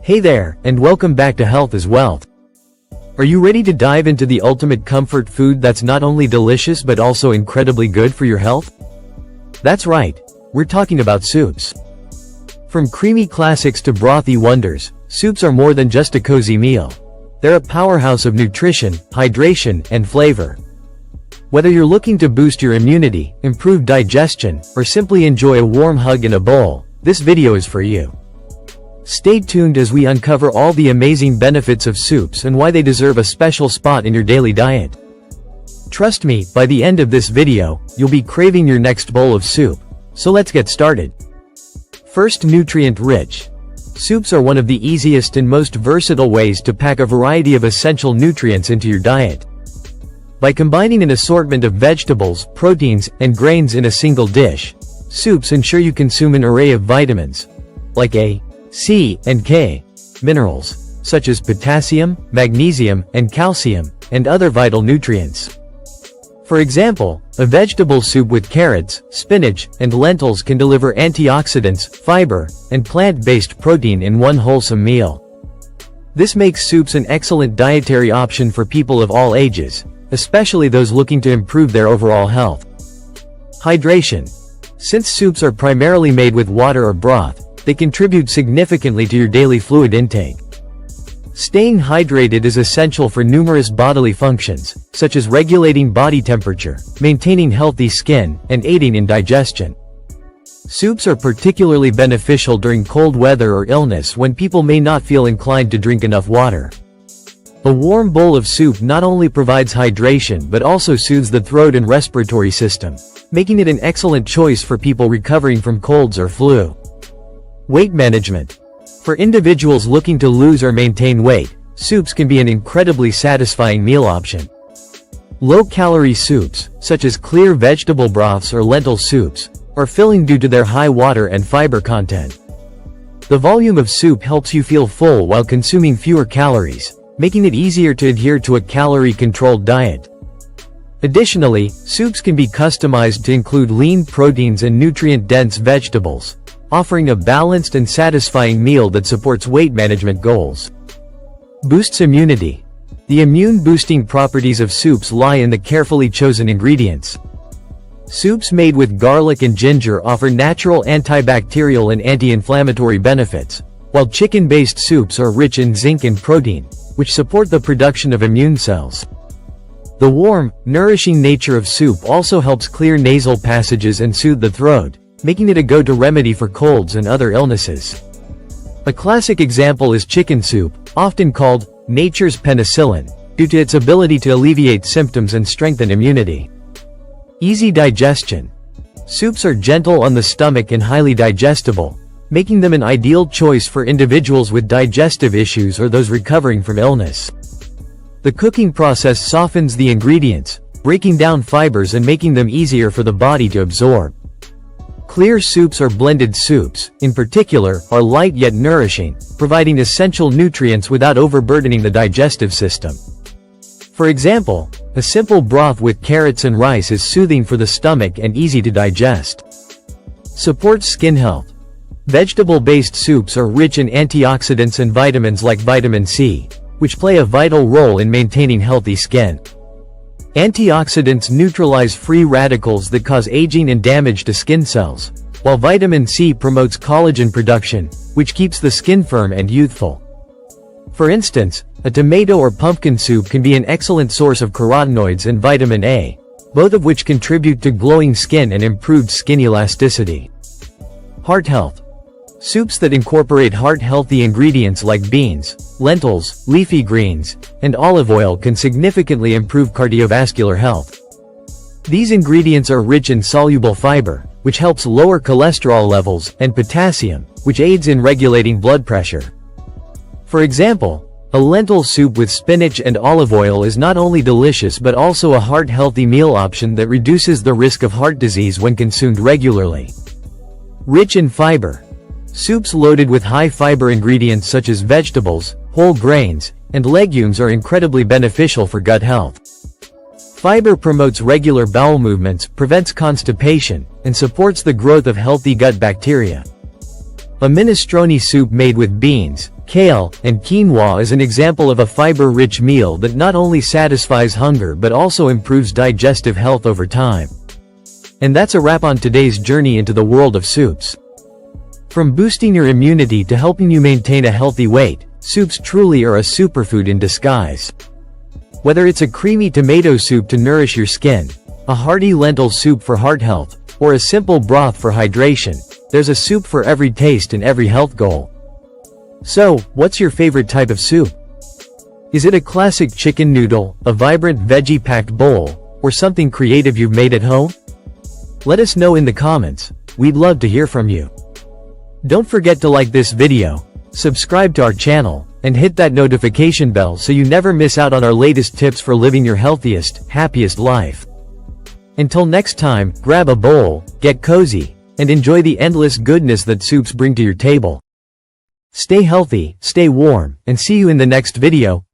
Hey there, and welcome back to Health is Wealth. Are you ready to dive into the ultimate comfort food that's not only delicious but also incredibly good for your health? That's right, we're talking about soups. From creamy classics to brothy wonders, soups are more than just a cozy meal. They're a powerhouse of nutrition, hydration, and flavor. Whether you're looking to boost your immunity, improve digestion, or simply enjoy a warm hug in a bowl, this video is for you. Stay tuned as we uncover all the amazing benefits of soups and why they deserve a special spot in your daily diet. Trust me, by the end of this video, you'll be craving your next bowl of soup. So let's get started. First, nutrient-rich. Soups are one of the easiest and most versatile ways to pack a variety of essential nutrients into your diet. By combining an assortment of vegetables, proteins, and grains in a single dish, soups ensure you consume an array of vitamins, like A, C, and K, minerals, such as potassium, magnesium, and calcium, and other vital nutrients. For example, a vegetable soup with carrots, spinach, and lentils can deliver antioxidants, fiber, and plant-based protein in one wholesome meal. This makes soups an excellent dietary option for people of all ages, especially those looking to improve their overall health. Hydration. Since soups are primarily made with water or broth, they contribute significantly to your daily fluid intake. Staying hydrated is essential for numerous bodily functions, such as regulating body temperature, maintaining healthy skin, and aiding in digestion. Soups are particularly beneficial during cold weather or illness when people may not feel inclined to drink enough water. A warm bowl of soup not only provides hydration but also soothes the throat and respiratory system, making it an excellent choice for people recovering from colds or flu. Weight management. For individuals looking to lose or maintain weight, soups can be an incredibly satisfying meal option. Low-calorie soups, such as clear vegetable broths or lentil soups, are filling due to their high water and fiber content. The volume of soup helps you feel full while consuming fewer calories, making it easier to adhere to a calorie-controlled diet. Additionally, soups can be customized to include lean proteins and nutrient-dense vegetables, offering a balanced and satisfying meal that supports weight management goals. Boosts immunity. The immune-boosting properties of soups lie in the carefully chosen ingredients. Soups made with garlic and ginger offer natural antibacterial and anti-inflammatory benefits, while chicken-based soups are rich in zinc and protein, which support the production of immune cells. The warm, nourishing nature of soup also helps clear nasal passages and soothe the throat, making it a go-to remedy for colds and other illnesses. A classic example is chicken soup, often called nature's penicillin, due to its ability to alleviate symptoms and strengthen immunity. Easy digestion. Soups are gentle on the stomach and highly digestible, making them an ideal choice for individuals with digestive issues or those recovering from illness. The cooking process softens the ingredients, breaking down fibers and making them easier for the body to absorb. Clear soups or blended soups, in particular, are light yet nourishing, providing essential nutrients without overburdening the digestive system. For example, a simple broth with carrots and rice is soothing for the stomach and easy to digest. Supports skin health. Vegetable-based soups are rich in antioxidants and vitamins like vitamin C, which play a vital role in maintaining healthy skin. Antioxidants neutralize free radicals that cause aging and damage to skin cells, while vitamin C promotes collagen production, which keeps the skin firm and youthful. For instance, a tomato or pumpkin soup can be an excellent source of carotenoids and vitamin A, both of which contribute to glowing skin and improved skin elasticity. Heart health. Soups that incorporate heart-healthy ingredients like beans, lentils, leafy greens, and olive oil can significantly improve cardiovascular health. These ingredients are rich in soluble fiber, which helps lower cholesterol levels, and potassium, which aids in regulating blood pressure. For example, a lentil soup with spinach and olive oil is not only delicious but also a heart-healthy meal option that reduces the risk of heart disease when consumed regularly. Rich in fiber. Soups loaded with high-fiber ingredients such as vegetables, whole grains, and legumes are incredibly beneficial for gut health. Fiber promotes regular bowel movements, prevents constipation, and supports the growth of healthy gut bacteria. A minestrone soup made with beans, kale, and quinoa is an example of a fiber-rich meal that not only satisfies hunger but also improves digestive health over time. And that's a wrap on today's journey into the world of soups. From boosting your immunity to helping you maintain a healthy weight, soups truly are a superfood in disguise. Whether it's a creamy tomato soup to nourish your skin, a hearty lentil soup for heart health, or a simple broth for hydration, there's a soup for every taste and every health goal. So, what's your favorite type of soup? Is it a classic chicken noodle, a vibrant veggie-packed bowl, or something creative you've made at home? Let us know in the comments. We'd love to hear from you. Don't forget to like this video, subscribe to our channel, and hit that notification bell so you never miss out on our latest tips for living your healthiest, happiest life. Until next time, grab a bowl, get cozy, and enjoy the endless goodness that soups bring to your table. Stay healthy, stay warm, and see you in the next video.